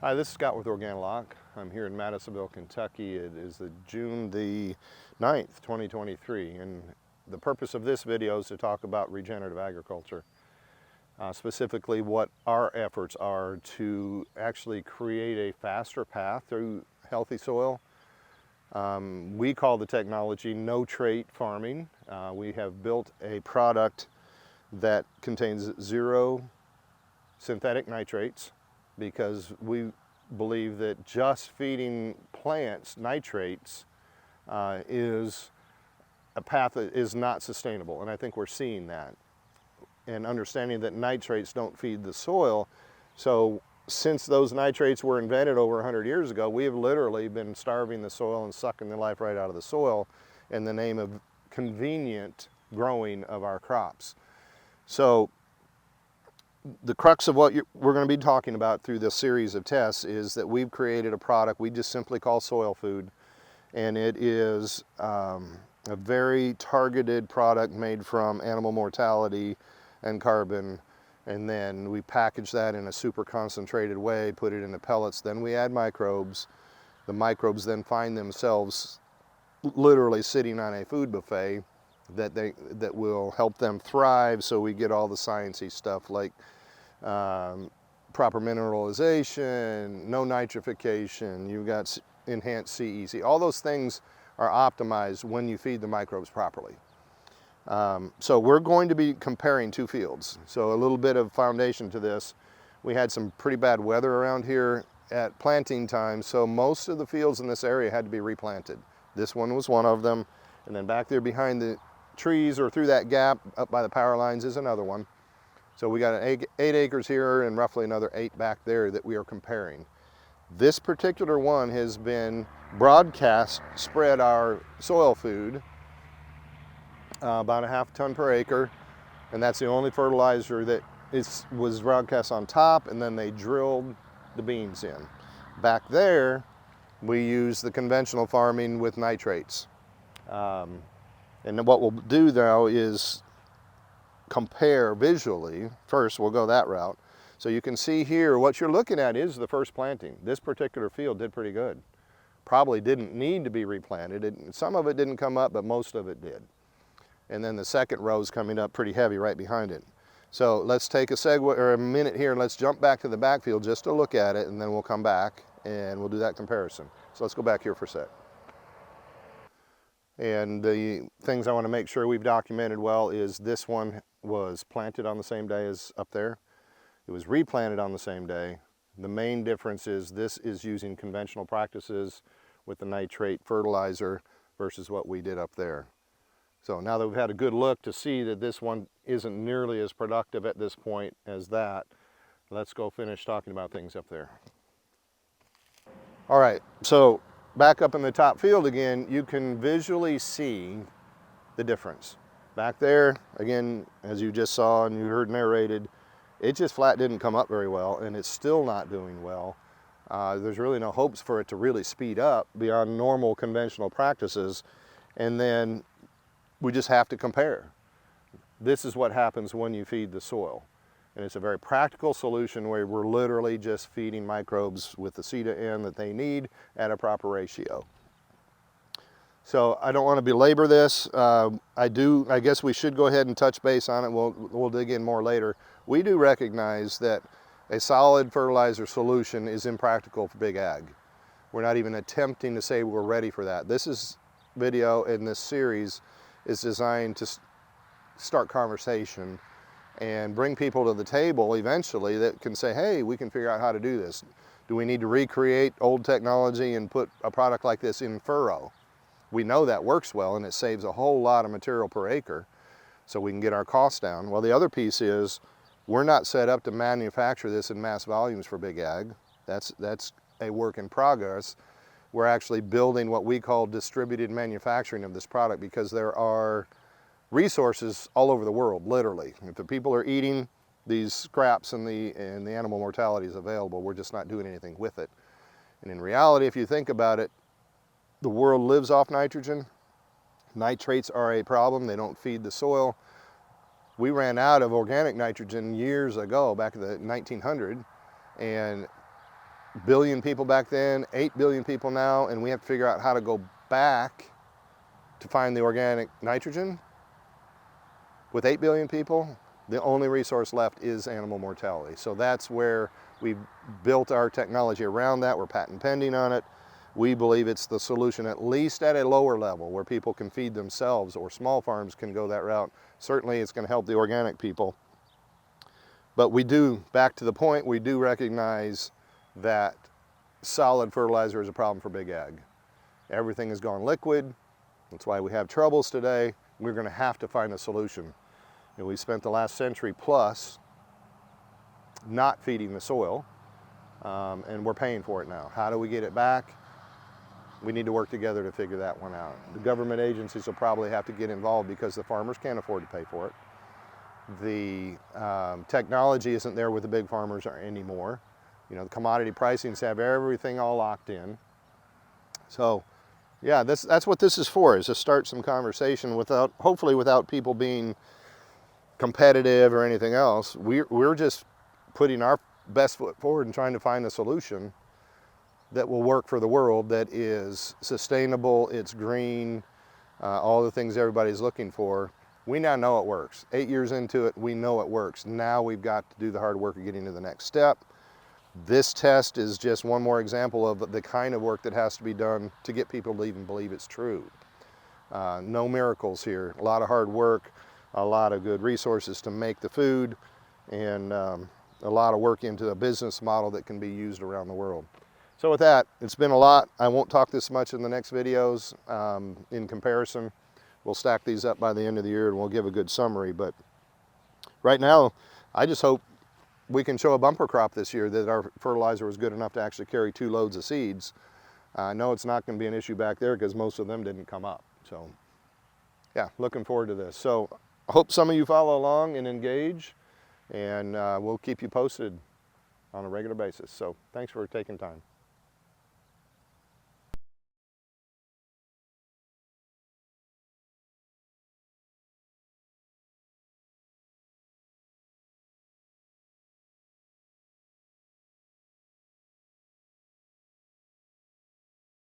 Hi, this is Scott with OrganiLock. I'm here in Madisonville, Kentucky. It is June the 9th, 2023, and the purpose of this video is to talk about regenerative agriculture, specifically what our efforts are to actually create a faster path through healthy soil. We call the technology no-trait farming. We have built a product that contains 0 synthetic nitrates, because we believe that just feeding plants nitrates is a path that is not sustainable, and I think we're seeing that. And understanding that nitrates don't feed the soil, so since those nitrates were invented over 100 years ago, we have literally been starving the soil and sucking the life right out of the soil in the name of convenient growing of our crops. So the crux of what we're going to be talking about through this series of tests is that we've created a product we just simply call Soil Food, and it is a very targeted product made from animal mortality and carbon, and then we package that in a super concentrated way, put it into pellets, then we add microbes. The microbes then find themselves literally sitting on a food buffet that will help them thrive, so we get all the sciencey stuff like proper mineralization, no nitrification, you've got enhanced CEC. All those things are optimized when you feed the microbes properly. So we're going to be comparing 2 fields. So a little bit of foundation to this. We had some pretty bad weather around here at planting time, so most of the fields in this area had to be replanted. This one was one of them, and then back there behind the trees or through that gap up by the power lines is another one. So we got 8 acres here and roughly another 8 back there that we are comparing. This particular one has been broadcast spread our soil food, about a ½ ton per acre, and that's the only fertilizer that was broadcast on top, and then they drilled the beans in. Back there, we use the conventional farming with nitrates. And then what we'll do now is compare visually. First, we'll go that route. So you can see here, what you're looking at is the first planting. This particular field did pretty good. Probably didn't need to be replanted. Some of it didn't come up, but most of it did. And then the second row is coming up pretty heavy right behind it. So let's take a segue or a minute here and let's jump back to the backfield just to look at it, and then we'll come back and we'll do that comparison. So let's go back here for a sec. And the things I want to make sure we've documented well is this one was planted on the same day as up there. It was replanted on the same day. The main difference is this is using conventional practices with the nitrate fertilizer versus what we did up there. So now that we've had a good look to see that this one isn't nearly as productive at this point as that, let's go finish talking about things up there. All right, so back up in the top field again, you can visually see the difference. Back there, again, as you just saw and you heard narrated, it just flat didn't come up very well, and it's still not doing well. There's really no hopes for it to really speed up beyond normal conventional practices, and then we just have to compare. This is what happens when you feed the soil. And it's a very practical solution where we're literally just feeding microbes with the C to N that they need at a proper ratio. So I don't want to belabor this. I guess we should go ahead and touch base on it. We'll dig in more later. We do recognize that a solid fertilizer solution is impractical for big ag. We're not even attempting to say we're ready for that. This video in this series is designed to start conversation and bring people to the table eventually that can say, hey, we can figure out how to do this. Do we need to recreate old technology and put a product like this in furrow? We know that works well and it saves a whole lot of material per acre, so we can get our costs down. Well, the other piece is we're not set up to manufacture this in mass volumes for big ag. That's a work in progress. We're actually building what we call distributed manufacturing of this product, because there are resources all over the world, literally. If the people are eating these scraps and the animal mortality is available, we're just not doing anything with it. And in reality, if you think about it, the world lives off nitrogen. Nitrates are a problem. They don't feed the soil. We ran out of organic nitrogen years ago, back in the 1900s, and billion people back then, 8 billion people now, and we have to figure out how to go back to find the organic nitrogen. With 8 billion people, the only resource left is animal mortality. So that's where we've built our technology around that. We're patent pending on it. We believe it's the solution, at least at a lower level, where people can feed themselves, or small farms can go that route. Certainly it's going to help the organic people. But we do, back to the point, we do recognize that solid fertilizer is a problem for big ag. Everything has gone liquid. That's why we have troubles today. We're going to have to find a solution. And we spent the last century plus not feeding the soil, and we're paying for it now. How do we get it back? We need to work together to figure that one out. The government agencies will probably have to get involved because the farmers can't afford to pay for it. The technology isn't there with the big farmers anymore. You know, the commodity pricings have everything all locked in. So yeah, that's what this is for, is to start some conversation without, hopefully without people being competitive or anything else. We're just putting our best foot forward and trying to find a solution that will work for the world, that is sustainable, it's green, all the things everybody's looking for. We now know it works. 8 years into it, we know it works. Now we've got to do the hard work of getting to the next step. This test is just one more example of the kind of work that has to be done to get people to even believe it's true. No miracles here. A lot of hard work, a lot of good resources to make the food, and a lot of work into a business model that can be used around the world. So with that, it's been a lot. I won't talk this much in the next videos. In comparison, we'll stack these up by the end of the year and we'll give a good summary. But right now, I just hope we can show a bumper crop this year that our fertilizer was good enough to actually carry 2 loads of seeds. I know it's not going to be an issue back there because most of them didn't come up. So yeah, looking forward to this. So I hope some of you follow along and engage, and we'll keep you posted on a regular basis. So thanks for taking time.